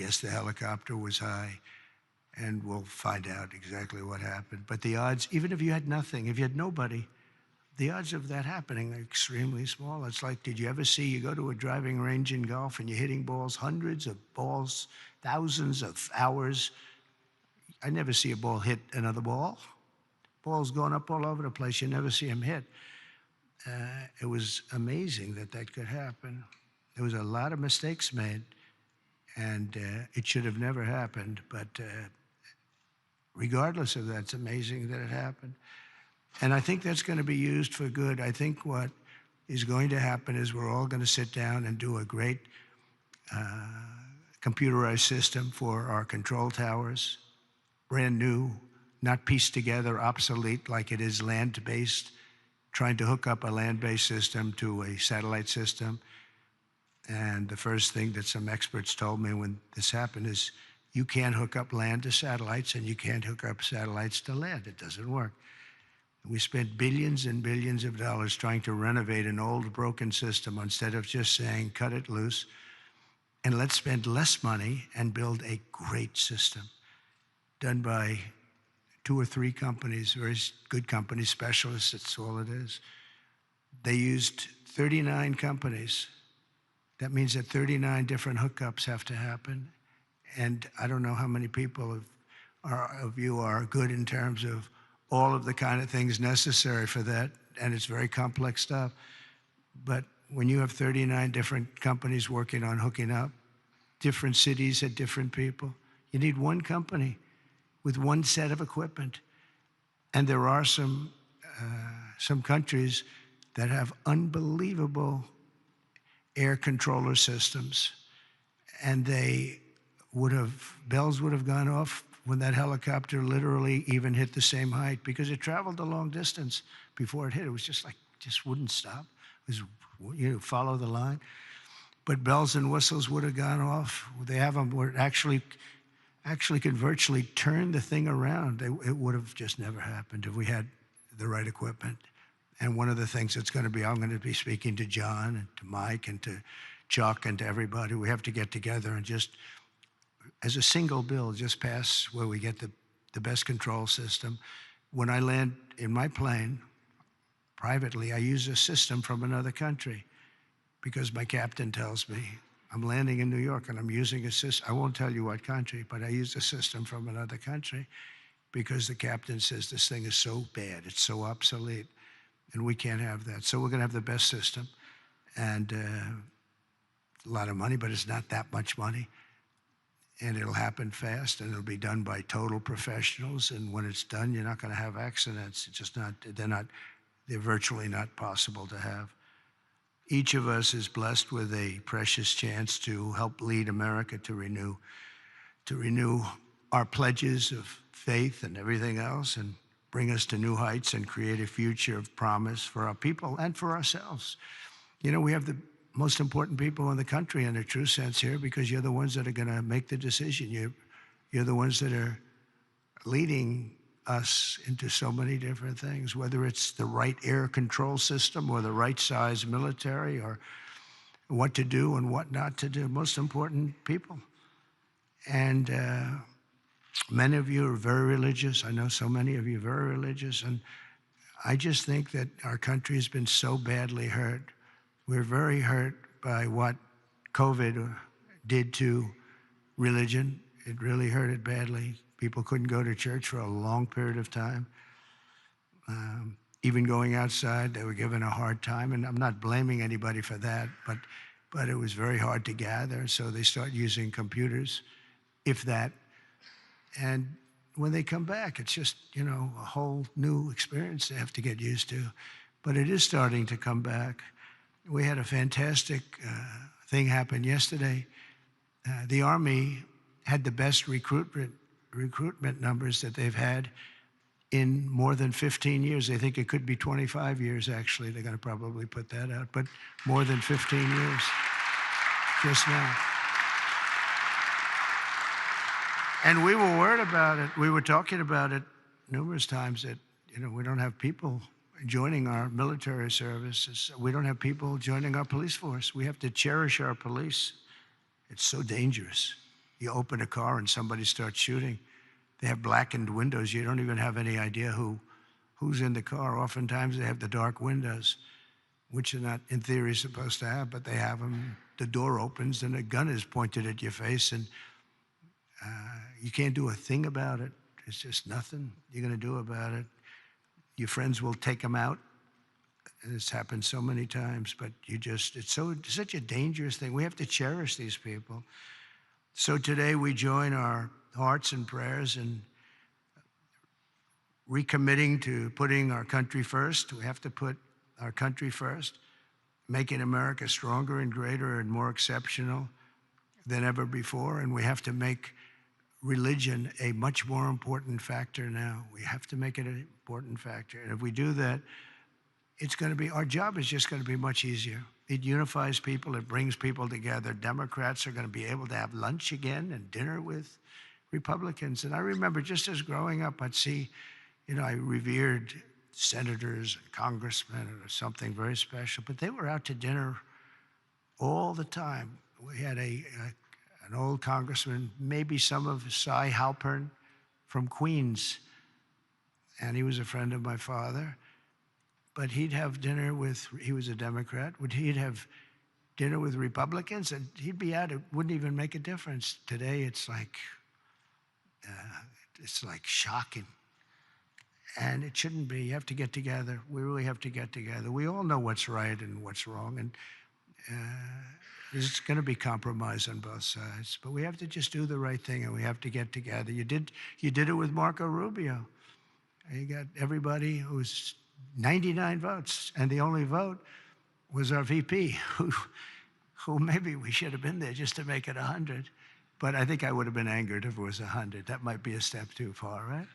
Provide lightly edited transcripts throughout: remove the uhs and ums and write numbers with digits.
guess the helicopter was high, and we'll find out exactly what happened. But the odds, even if you had nothing, if you had nobody, the odds of that happening are extremely small. It's like, did you ever see, you go to a driving range in golf and you're hitting balls, hundreds of balls, thousands of hours. I never see a ball hit another ball. Balls going up all over the place. You never see them hit. It was amazing that that could happen. There was a lot of mistakes made, and it should have never happened. But regardless of that, it's amazing that it happened. And I think that's going to be used for good. I think what is going to happen is we're all going to sit down and do a great computerized system for our control towers, brand new, not pieced together, obsolete like it is land-based, trying to hook up a land-based system to a satellite system. And the first thing that some experts told me when this happened is, you can't hook up land to satellites and you can't hook up satellites to land. It doesn't work. We spent billions and billions of dollars trying to renovate an old broken system instead of just saying, cut it loose, and let's spend less money and build a great system done by 2 or 3 companies, very good companies, specialists, that's all it is. They used 39 companies. That means that 39 different hookups have to happen. And I don't know how many people of you are good in terms of all of the kind of things necessary for that, and it's very complex stuff. But when you have 39 different companies working on hooking up, different cities had different people, you need one company with one set of equipment. And there are some countries that have unbelievable air controller systems, and bells would have gone off when that helicopter literally even hit the same height, because it traveled a long distance before it hit. It was just wouldn't stop. It was, follow the line. But bells and whistles would have gone off. They have them where it actually could virtually turn the thing around. It would have just never happened if we had the right equipment. And one of the things that's going to be, I'm going to be speaking to John and to Mike and to Chuck and to everybody. We have to get together and just, as a single bill, just pass where we get the best control system. When I land in my plane, privately, I use a system from another country because my captain tells me, I'm landing in New York and I'm using a system. I won't tell you what country, but I use a system from another country because the captain says this thing is so bad, it's so obsolete, and we can't have that. So we're going to have the best system, and a lot of money, but it's not that much money. And it'll happen fast, and it'll be done by total professionals. And when it's done, you're not going to have accidents. It's just not, they're virtually not possible to have. Each of us is blessed with a precious chance to help lead America to renew our pledges of faith and everything else, and bring us to new heights and create a future of promise for our people and for ourselves. We have the most important people in the country in a true sense here, because you're the ones that are going to make the decision. You're the ones that are leading us into so many different things, whether it's the right air control system or the right size military, or what to do and what not to do. Most important people. And many of you are very religious. I know so many of you are very religious. And I just think that our country has been so badly hurt. We're very hurt by what COVID did to religion. It really hurt it badly. People couldn't go to church for a long period of time. Even going outside, they were given a hard time. And I'm not blaming anybody for that, but it was very hard to gather. So they start using computers, if that. And when they come back, it's just, a whole new experience they have to get used to. But it is starting to come back. We had a fantastic thing happen yesterday. The Army had the best recruitment numbers that they've had in more than 15 years. They think it could be 25 years, actually. They're going to probably put that out, but more than 15 years just now. And we were worried about it. We were talking about it numerous times that, we don't have people joining our military services. We don't have people joining our police force. We have to cherish our police. It's so dangerous. You open a car and somebody starts shooting. They have blackened windows. You don't even have any idea who's in the car. Oftentimes they have the dark windows, which are not, in theory, supposed to have, but they have them. The door opens and a gun is pointed at your face, and you can't do a thing about it. It's just nothing you're going to do about it. Your friends will take them out. And it's happened so many times, but it's such a dangerous thing. We have to cherish these people. So today we join our hearts and prayers in recommitting to putting our country first. We have to put our country first, making America stronger and greater and more exceptional than ever before. And we have to make religion a much more important factor now. We have to make it an important factor. And if we do that, our job is just going to be much easier. It unifies people. It brings people together. Democrats are going to be able to have lunch again and dinner with Republicans. And I remember just as growing up, I'd see, I revered senators and congressmen or something very special, but they were out to dinner all the time. We had an old congressman, maybe some of Cy Halpern from Queens, and he was a friend of my father. But he'd have dinner he was a Democrat, he'd have dinner with Republicans, and he'd be out. It wouldn't even make a difference. Today, it's like shocking. And it shouldn't be. You have to get together. We really have to get together. We all know what's right and what's wrong, and there's going to be compromise on both sides. But we have to just do the right thing, and we have to get together. You did it with Marco Rubio. You got everybody who's 99 votes, and the only vote was our VP, who maybe we should have been there just to make it 100. But I think I would have been angered if it was 100. That might be a step too far, right?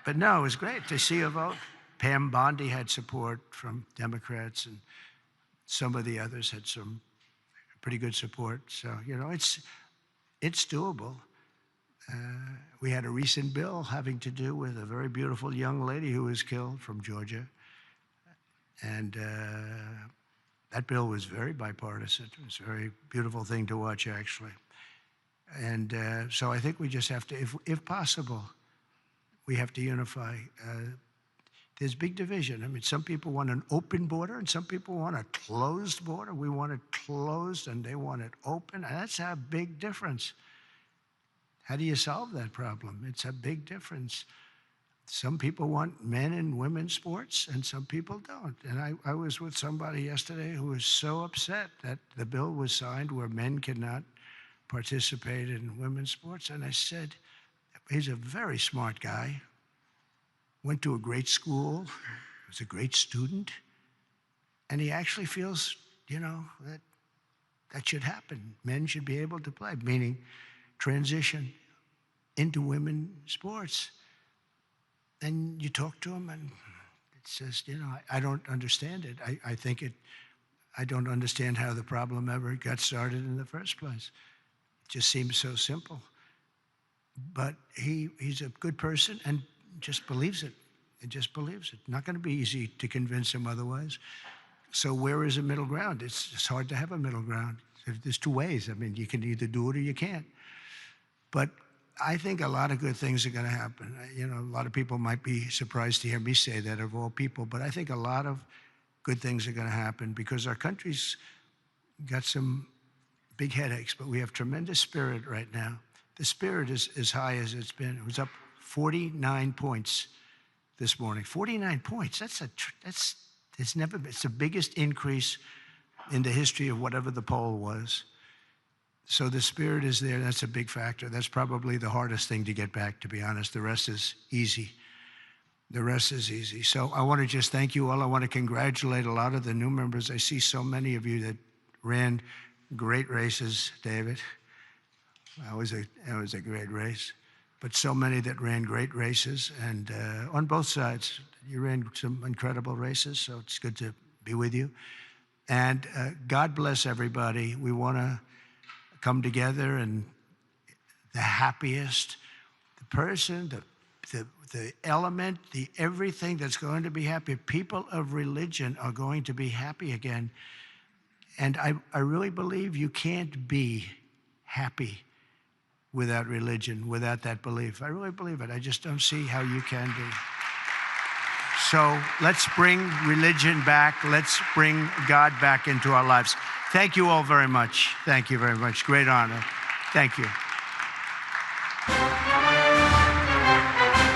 But no, it was great to see a vote. Pam Bondi had support from Democrats, and some of the others had some pretty good support. So, it's doable. We had a recent bill having to do with a very beautiful young lady who was killed from Georgia. And that bill was very bipartisan. It was a very beautiful thing to watch, actually. And so I think we just have to, if possible, we have to unify. There's big division. I mean, some people want an open border and some people want a closed border. We want it closed and they want it open. And that's a big difference. How do you solve that problem? It's a big difference. Some people want men and women's sports, and some people don't. And I was with somebody yesterday who was so upset that the bill was signed where men cannot participate in women's sports. And I said, he's a very smart guy, went to a great school, was a great student, and he actually feels, that should happen. Men should be able to play, meaning transition into women's sports. And you talk to him and it says, I don't understand it. I don't understand how the problem ever got started in the first place. It just seems so simple. But he's a good person and just believes it. He just believes it. Not going to be easy to convince him otherwise. So where is a middle ground? It's hard to have a middle ground. There's two ways. I mean, you can either do it or you can't. But I think a lot of good things are going to happen. A lot of people might be surprised to hear me say that of all people, but I think a lot of good things are going to happen because our country's got some big headaches, but we have tremendous spirit right now. The spirit is as high as it's been. It was up 49 points this morning. 49 points. It's the biggest increase in the history of whatever the poll was. So the spirit is there. That's a big factor. That's probably the hardest thing to get back, to be honest. The rest is easy. The rest is easy. So I want to just thank you all. I want to congratulate a lot of the new members. I see so many of you that ran great races, David. That was a great race. But so many that ran great races. And on both sides, you ran some incredible races. So it's good to be with you. And God bless everybody. We want to come together, and the happiest, the person, the element, the everything that's going to be happy. People of religion are going to be happy again. And I really believe you can't be happy without religion, without that belief. I really believe it. I just don't see how you can be. So let's bring religion back. Let's bring God back into our lives. Thank you all very much. Thank you very much. Great honor. Thank you.